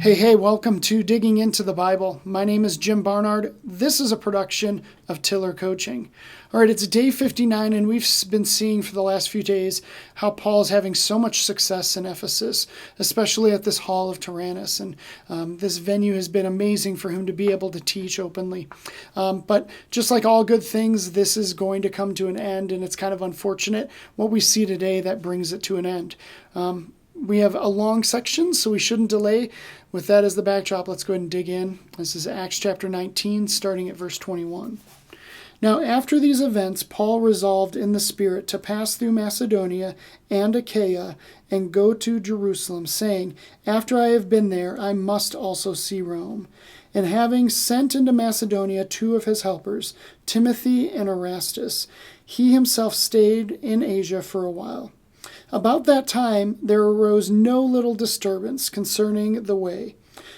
Hey, welcome to Digging into the Bible. My name is Jim Barnard. This is a production of Tiller Coaching. All right, it's day 59, and we've been seeing for the last few days how Paul is having so much success in Ephesus, especially at this Hall of Tyrannus. And this venue has been amazing for him to be able to teach openly. But just like all good things, this is going to come to an end, and it's kind of unfortunate what we see today that brings it to an end. We have a long section, so we shouldn't delay. With that as the backdrop, let's go ahead and dig in. This is Acts chapter 19, starting at verse 21. Now, after these events, Paul resolved in the Spirit to pass through Macedonia and Achaia and go to Jerusalem, saying, "After I have been there, I must also see Rome." And having sent into Macedonia two of his helpers, Timothy and Erastus, he himself stayed in Asia for a while. About that time there arose no little disturbance concerning the way.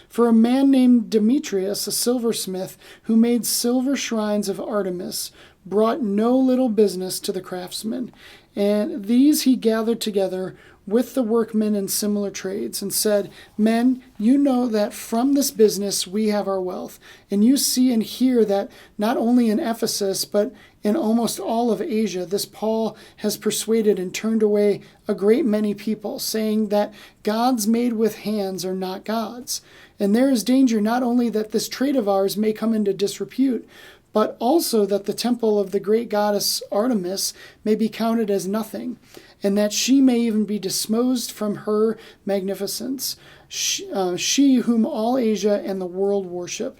For a man named Demetrius, a silversmith, who made silver shrines of Artemis, brought no little business to the craftsmen. And these he gathered together with the workmen in similar trades, and said, "Men, you know that from this business we have our wealth. And you see and hear that not only in Ephesus, but in almost all of Asia, this Paul has persuaded and turned away a great many people, saying that gods made with hands are not gods. And there is danger not only that this trade of ours may come into disrepute, but also that the temple of the great goddess Artemis may be counted as nothing, and that she may even be disposed from her magnificence, she whom all Asia and the world worship."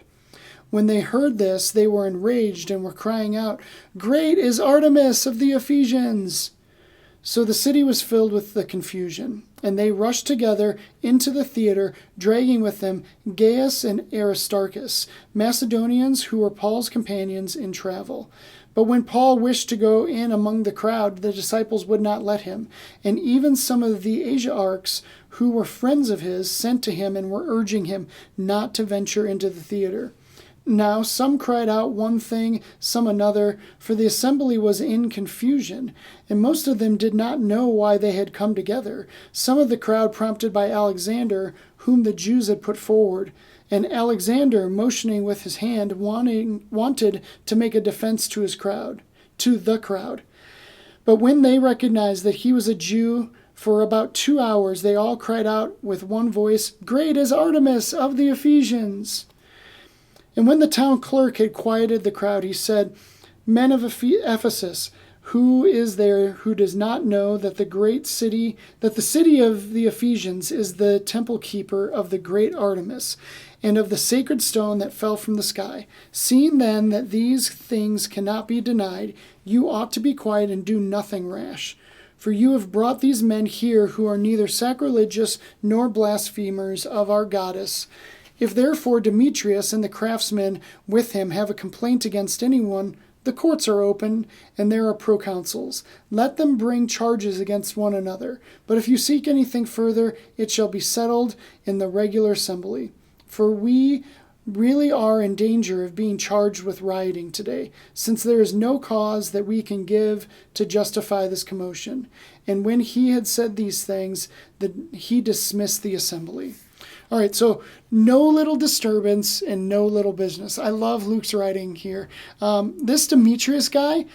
When they heard this, they were enraged and were crying out, "Great is Artemis of the Ephesians!" So the city was filled with the confusion, and they rushed together into the theater, dragging with them Gaius and Aristarchus, Macedonians who were Paul's companions in travel. But when Paul wished to go in among the crowd, the disciples would not let him. And even some of the Asiarchs, who were friends of his, sent to him and were urging him not to venture into the theater. Now some cried out one thing, some another, for the assembly was in confusion, and most of them did not know why they had come together. Some of the crowd prompted by Alexander, whom the Jews had put forward. And Alexander, motioning with his hand, wanted to make a defense to the crowd. But when they recognized that he was a Jew, for about 2 hours they all cried out with one voice, "Great is Artemis of the Ephesians!" And when the town clerk had quieted the crowd, he said, "Men of Ephesus, who is there who does not know that the city of the Ephesians is the temple keeper of the great Artemis, and of the sacred stone that fell from the sky? Seeing then that these things cannot be denied, you ought to be quiet and do nothing rash. For you have brought these men here who are neither sacrilegious nor blasphemers of our goddess. If therefore Demetrius and the craftsmen with him have a complaint against anyone, the courts are open, and there are proconsuls. Let them bring charges against one another. But if you seek anything further, it shall be settled in the regular assembly. For we really are in danger of being charged with rioting today, since there is no cause that we can give to justify this commotion." And when he had said these things, he dismissed the assembly. All right, so no little disturbance and no little business. I love Luke's writing here. This Demetrius guy,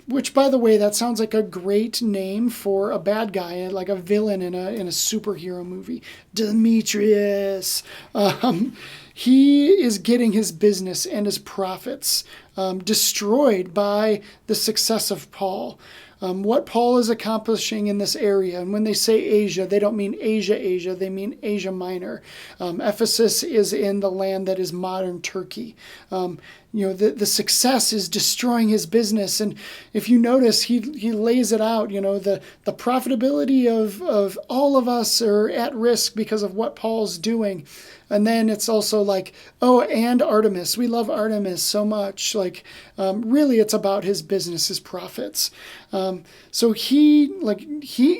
which, by the way, that sounds like a great name for a bad guy, like a villain in a superhero movie. Demetrius. He is getting his business and his profits destroyed by the success of Paul. What Paul is accomplishing in this area. And when they say Asia, they don't mean Asia, they mean Asia Minor. Ephesus is in the land that is modern Turkey. The success is destroying his business. And if you notice, he lays it out, the profitability of all of us are at risk because of what Paul's doing. And then it's also like, oh, and Artemis. We love Artemis so much. Really, it's about his business, his profits. So he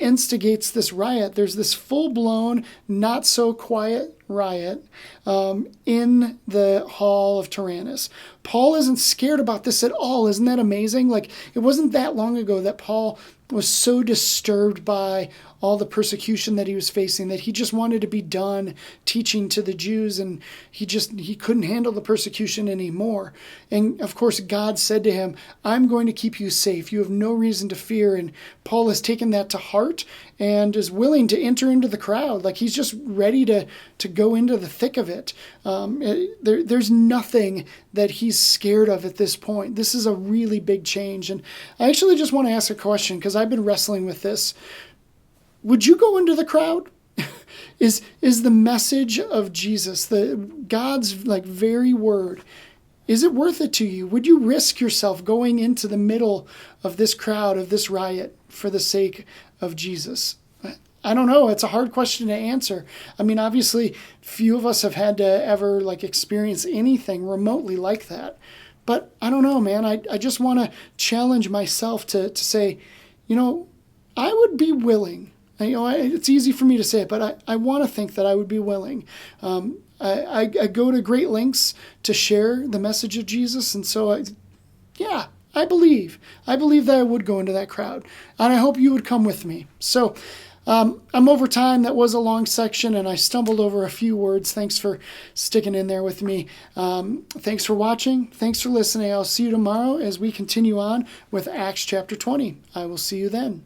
instigates this riot. There's this full-blown, not so quiet riot in the Hall of Tyrannus. Paul isn't scared about this at all. Isn't that amazing? It wasn't that long ago that Paul was so disturbed by all the persecution that he was facing that he just wanted to be done teaching to the Jews, and he couldn't handle the persecution anymore. And of course God said to him, I'm going to keep you safe. You have no reason to fear. And Paul has taken that to heart and is willing to enter into the crowd. Like he's just ready to go into the thick of it. There's nothing that he's scared of at this point. This is a really big change. And I actually just want to ask a question, because I've been wrestling with this. Would you go into the crowd? Is the message of Jesus, God's very word, is it worth it to you? Would you risk yourself going into the middle of this crowd, of this riot, for the sake of Jesus? I don't know. It's a hard question to answer. I mean, obviously, few of us have had to ever experience anything remotely like that. But I don't know, man. I just want to challenge myself to say, I would be willing. It's easy for me to say it, but I want to think that I would be willing. I go to great lengths to share the message of Jesus, and so I believe that I would go into that crowd, and I hope you would come with me. So I'm over time. That was a long section, and I stumbled over a few words. Thanks for sticking in there with me. Thanks for watching. Thanks for listening. I'll see you tomorrow as we continue on with Acts chapter 20. I will see you then.